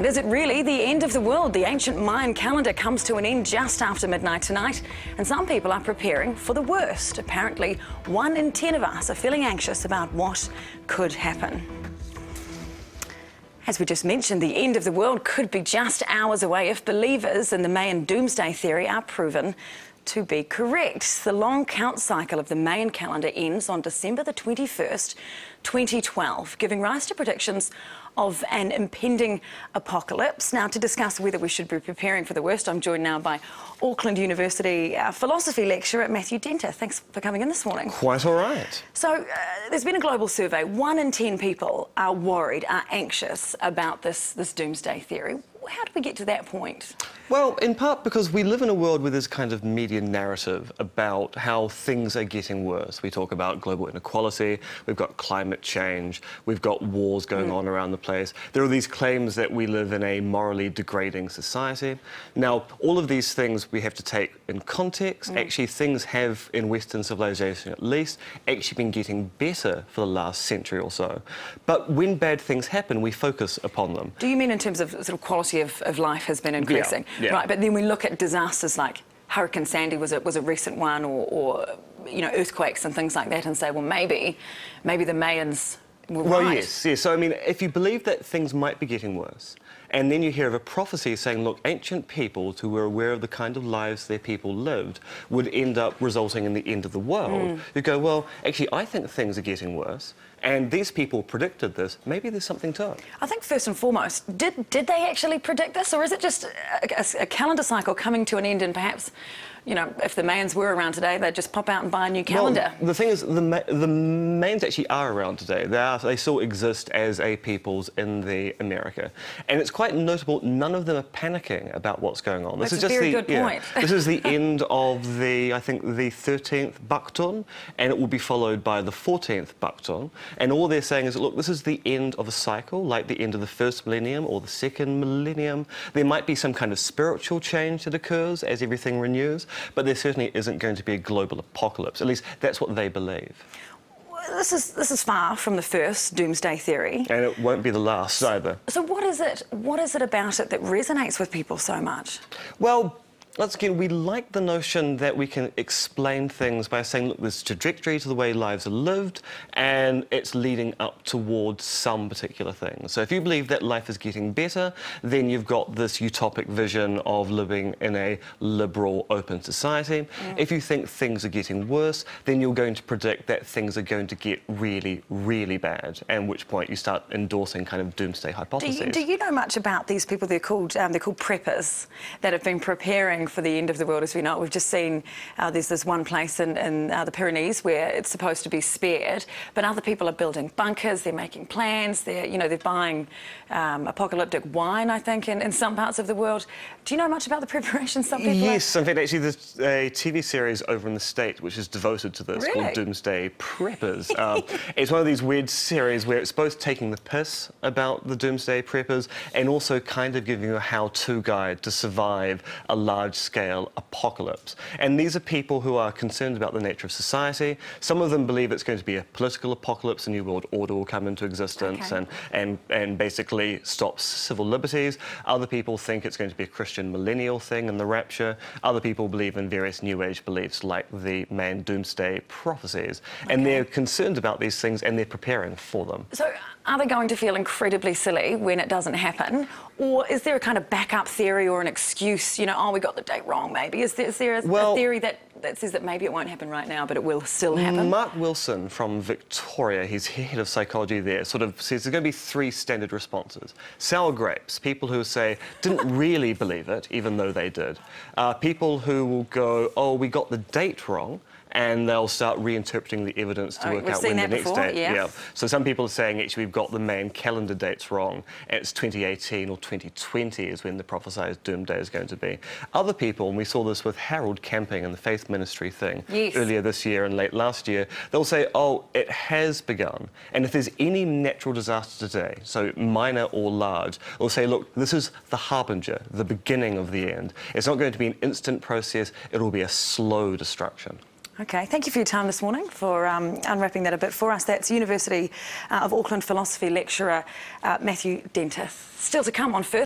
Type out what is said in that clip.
And is it really the end of the world? The ancient Mayan calendar comes to an end just after midnight tonight, and some people are preparing for the worst. Apparently, 1 in 10 of us are feeling anxious about what could happen. As we just mentioned, the end of the world could be just hours away if believers in the Mayan Doomsday theory are proven to be correct. The long count cycle of the Mayan calendar ends on December the 21st, 2012, giving rise to predictions of an impending apocalypse. Now, to discuss whether we should be preparing for the worst, I'm joined now by Auckland University philosophy lecturer Matthew Dentith. Thanks for coming in this morning. Quite all right. So, there's been a global survey. 1 in 10 people are worried, are anxious about this doomsday theory. How did we get to that point? Well, in part because we live in a world with this kind of media narrative about how things are getting worse. We talk about global inequality, we've got climate change, we've got wars going on around the place. There are these claims that we live in a morally degrading society. Now, all of these things we have to take in context. Actually, things have, in Western civilization at least, actually been getting better for the last century or so. But when bad things happen, we focus upon them. Do you mean in terms of sort of quality of life has been increasing? Yeah. Right, but then we look at disasters like Hurricane Sandy was a recent one, or you know, earthquakes and things like that, and say, well, maybe the Mayans were right. Well, yes. So, I mean, if you believe that things might be getting worse, and then you hear of a prophecy saying, look, ancient peoples who were aware of the kind of lives their people lived would end up resulting in the end of the world, you go, well, actually, I think things are getting worse, and these people predicted this. Maybe there's something to it. I think first and foremost, did they actually predict this, or is it just a calendar cycle coming to an end, and perhaps, you know, if the Mayans were around today, they'd just pop out and buy a new calendar? Well, the thing is, the Mayans actually are around today. They still exist as a peoples in the America. And it's quite notable, none of them are panicking about what's going on. That's a very good point. This is the end of the, I think, the 13th Buckton, and it will be followed by the 14th Buckton. And all they're saying is, look, this is the end of a cycle, like the end of the first millennium or the second millennium. There might be some kind of spiritual change that occurs as everything renews, but there certainly isn't going to be a global apocalypse. At least that's what they believe. Well, this is far from the first doomsday theory. And it won't be the last either. So what is it about it that resonates with people so much? Well, once again, we like the notion that we can explain things by saying, look, there's a trajectory to the way lives are lived, and it's leading up towards some particular thing. So if you believe that life is getting better, then you've got this utopic vision of living in a liberal, open society. If you think things are getting worse, then you're going to predict that things are going to get really, really bad, at which point you start endorsing kind of doomsday hypotheses. Do you know much about these people? They're called preppers, that have been preparing for the end of the world as we know it. We've just seen there's this one place in the Pyrenees where it's supposed to be spared, but other people are building bunkers, they're making plans, they're buying apocalyptic wine, I think, in some parts of the world. Do you know much about the preparation some people Yes, in fact, actually, there's a TV series over in the States which is devoted to this, called Doomsday Preppers. It's one of these weird series where it's both taking the piss about the Doomsday Preppers and also kind of giving you a how-to guide to survive a large-scale apocalypse. And these are people who are concerned about the nature of society. Some of them believe it's going to be a political apocalypse, a new world order will come into existence and basically stop civil liberties. Other people think it's going to be a Christian millennial thing and the rapture. Other people believe in various New Age beliefs like the Mayan Doomsday prophecies. And they're concerned about these things and they're preparing for them. So are they going to feel incredibly silly when it doesn't happen? Or is there a kind of backup theory or an excuse, you know, oh, we got the date wrong, maybe? Is there a theory that says that maybe it won't happen right now, but it will still happen? Mark Wilson from Victoria, he's head of psychology there, sort of says there's going to be 3 standard responses. Sour grapes, people who say, didn't really believe it, even though they did. People who will go, oh, we got the date wrong, and they'll start reinterpreting the evidence to work out when the next date. Yeah. So some people are saying, actually, we've got the Mayan calendar dates wrong, and it's 2018 or 2020 is when the prophesied doomsday is going to be. Other people, and we saw this with Harold Camping and the faith ministry thing earlier this year and late last year, they'll say, oh, it has begun. And if there's any natural disaster today, so minor or large, they'll say, look, this is the harbinger, the beginning of the end. It's not going to be an instant process, it'll be a slow destruction. OK, thank you for your time this morning, for unwrapping that a bit for us. That's University of Auckland philosophy lecturer Matthew Dentith. Still to come on First.